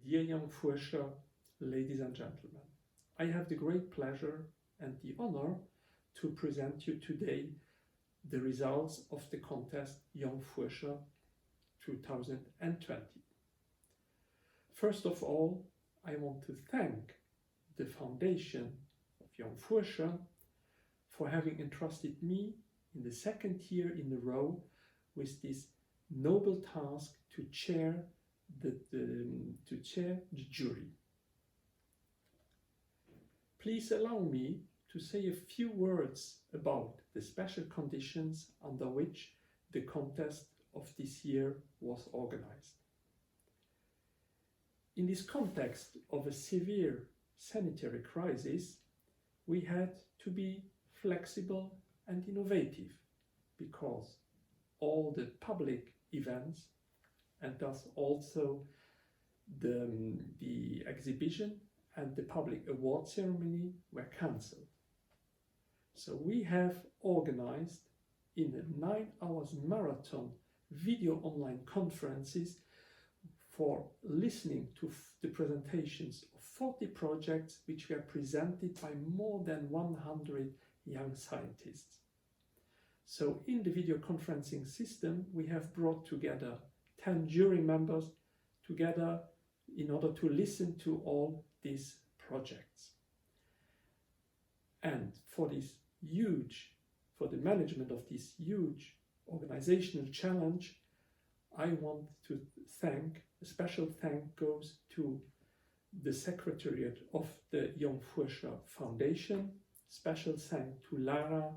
Dear young Fuerscher, ladies and gentlemen, I have the great pleasure and the honor to present you today the results of the contest Jonk Fuerscher 2020. First of all, I want to thank the Foundation of Jonk Fuerscher for having entrusted me in the second year in a row with this noble task to chair the jury. Please allow me to say a few words about the special conditions under which the contest of this year was organized. In this context of a severe sanitary crisis, we had to be flexible and innovative because all the public events and thus also the exhibition and the public award ceremony were cancelled. So we have organized in a 9 hours marathon video online conferences for listening to the presentations of 40 projects which were presented by more than 100 young scientists. So in the video conferencing system, we have brought together 10 jury members together in order to listen to all these projects. And for the management of this huge organizational challenge, I want to thank, a special thank goes to the Secretariat of the Jonk Fuerscher Foundation, special thank to Lara,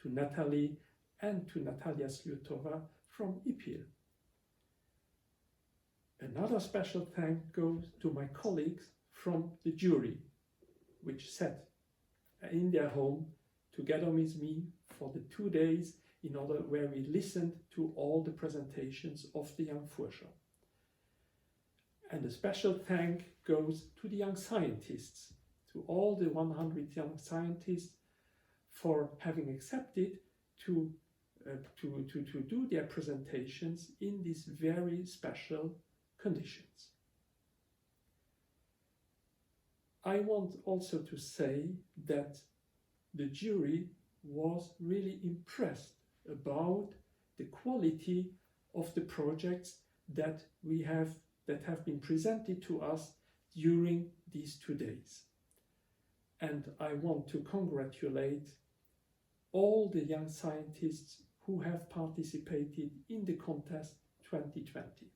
to Natalie, and to Natalia Sliutova from IPIL. Another special thank goes to my colleagues from the jury, which sat in their home together with me for the 2 days in order where we listened to all the presentations of the young Fuerscher. And a special thank goes to the young scientists, to all the 100 young scientists for having accepted to do their presentations in these very special conditions. I want also to say that the jury was really impressed about the quality of the projects that have been presented to us during these 2 days. And I want to congratulate all the young scientists who have participated in the contest 2020.